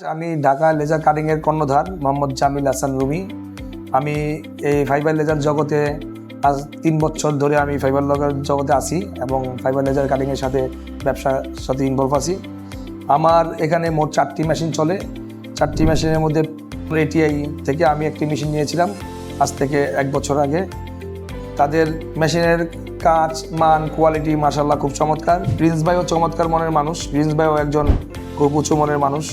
আমি ঢাকা লেজার কাটিংয়ের কর্ণধার মোহাম্মদ জামিল হাসান রুমি। আমি এই ফাইবার লেজার জগতে আজ 3 বছর ধরে আমি ফাইবার লেজার জগতে আছি এবং ফাইবার লেজার কাটিংয়ের সাথে ব্যবসার সাথে ইনভলভ আছি। আমার এখানে মোট 4টি মেশিন চলে। 4টি মেশিনের মধ্যে এটিআই থেকে আমি একটি মেশিন নিয়েছিলাম আজ থেকে 1 বছর আগে। তাদের মেশিনের কাজ, মান, কোয়ালিটি মাশাআল্লাহ খুব চমৎকার। প্রিন্স ভাইও চমৎকার মনের মানুষ। প্রিন্স ভাইও একজন খুব উঁচু মনের মানুষ।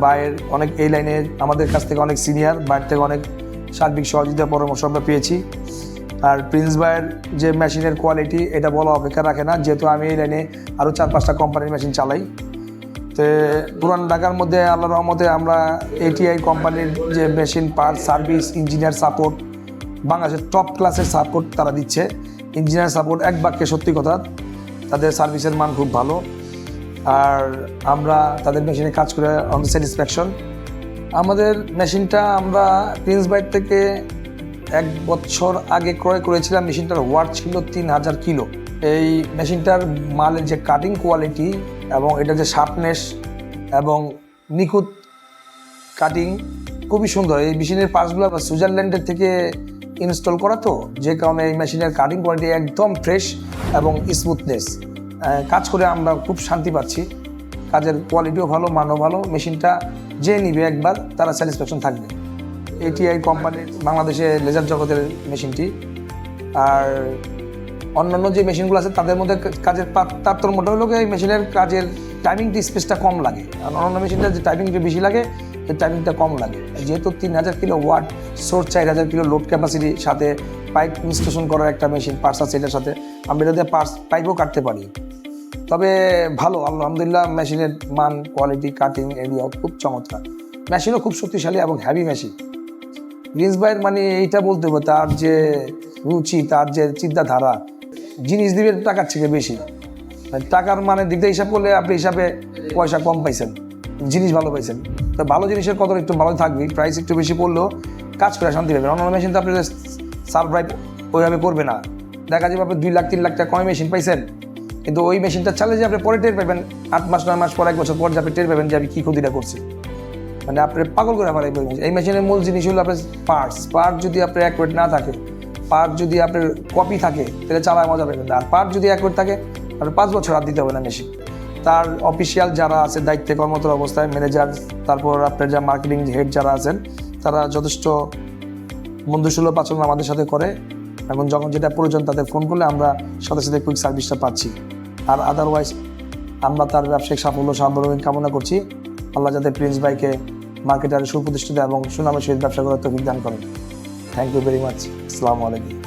বাইরের অনেক এই লাইনে আমাদের কাছ থেকে অনেক সিনিয়র, বাইরে থেকে অনেক সার্বিক সহযোগিতা পরামর্শ আমরা পেয়েছি। আর প্রিন্স ভাইয়ের যে মেশিনের কোয়ালিটি এটা বলা অপেক্ষা রাখে না, যেহেতু আমি এই লাইনে আরও 4-5টা কোম্পানির মেশিন চালাই। তো পুরান ঢাকার মধ্যে আল্লাহর রহমতে আমরা এটিআই কোম্পানির যে machine part, service, engineer support, বাংলাদেশের টপ ক্লাসের সাপোর্ট তারা দিচ্ছে। ইঞ্জিনিয়ার সাপোর্ট এক বাক্যে সত্যি কথা, তাদের সার্ভিসের মান খুব ভালো। আর আমরা তাদের মেশিনে কাজ করে অন স্যাটিসফ্যাকশন। আমাদের মেশিনটা আমরা প্রিন্স ভাই থেকে 1 বছর আগে ক্রয় করেছিলাম। মেশিনটার ওয়াট ছিল 3000 কিলো। এই মেশিনটার মালের যে কাটিং কোয়ালিটি এবং এটা যে শার্পনেস এবং নিখুঁত কাটিং খুবই সুন্দর। এই মেশিনের পার্টসগুলো সুইজারল্যান্ডের থেকে ইনস্টল করা, তো যে কারণে এই মেশিনের কাটিং কোয়ালিটি একদম ফ্রেশ এবং স্মুথনেস। কাজ করে আমরা খুব শান্তি পাচ্ছি। কাজের কোয়ালিটিও ভালো, মানও ভালো। মেশিনটা যে নিবে একবার তারা স্যাটিসফ্যাকশন থাকবে। এটিআই কোম্পানির বাংলাদেশে লেজার জগতের মেশিনটি। আর অন্যান্য যে মেশিনগুলো আছে তাদের মধ্যে কাজের তারতম্যটা হলো এই মেশিনের কাজের টাইমিং স্পেসটা কম লাগে। আর অন্যান্য মেশিনটা যে টাইমিংটা বেশি লাগে, এই টাইমিংটা কম লাগে। যেহেতু 3000 kilo watt source, 4000 kilo load ক্যাপাসিটির সাথে পাইপ ইনস্টলেশন করার একটা মেশিন পার্টস আছে, এটার সাথে আমরা এটা দিয়ে পাইপও কাটতে পারি। তবে ভালো, আলহামদুলিল্লাহ মেশিনের মান, কোয়ালিটি, কাটিং এরিয়া খুব চমৎকার। মেশিনও খুব শক্তিশালী এবং হ্যাভি মেশিন। প্রিন্স ভাইয়ের মানে এইটা বলতে হবে, তার যে রুচি, তার যে চিন্তাধারা, জিনিস দিবেন টাকার থেকে বেশি। টাকার মানে দিক দিয়ে হিসাব করলে আপনি হিসাবে পয়সা কম পাইছেন, জিনিস ভালো পাইছেন। তো ভালো জিনিসের কদর একটু ভালো থাকবে, প্রাইস একটু বেশি পড়লেও কাজ করে শান্তি পাবেন। অন্যান্য মেশিন তো আপনি সারপ্রাইজ ওইভাবে করবে না। দেখা যাবে আপনি 2 লাখ 3 লাখ টাকা কমে মেশিন পাইছেন, কিন্তু ওই মেশিনটা চালে যে আপনি পরে টের পাবেন 8 মাস 9 মাস পর 1 বছর পর যে আপনি টের পাবেন যে আমি কী ক্ষতিটা করছি। মানে আপনি পাগল করে আমার এই মেশিনের মূল জিনিস হলো আপনার পার্ট যদি আপনার অ্যাকুরেট না থাকে, পার্ট যদি আপনার কপি থাকে, তাহলে চালায় মজা পাবেন না। আর পার্ট যদি অ্যাকুরেট থাকে আপনার 5 বছর হাত দিতে হবে না মেশিন। তার অফিসিয়াল যারা আছে দায়িত্বে কর্মরত অবস্থায়, ম্যানেজার, তারপর আপনার যা মার্কেটিং হেড যারা আছেন, তারা যথেষ্ট বন্ধুসুলভ আচরণ আমাদের সাথে করে এবং যখন যেটা প্রয়োজন তাদের ফোন করলে আমরা সাথে সাথে কুইক সার্ভিসটা পাচ্ছি। আর আদারওয়াইজ আমরা তার ব্যবসায়িক সাফল্য সাবধান কামনা করছি। আল্লাহ যাতে প্রিন্স ভাইকে মার্কেটারে সুপ্রতিষ্ঠিত এবং সুনামের সহিত ব্যবসা করার তৌফিক দান করেন। Thank you very much. আসসালামু আলাইকুম।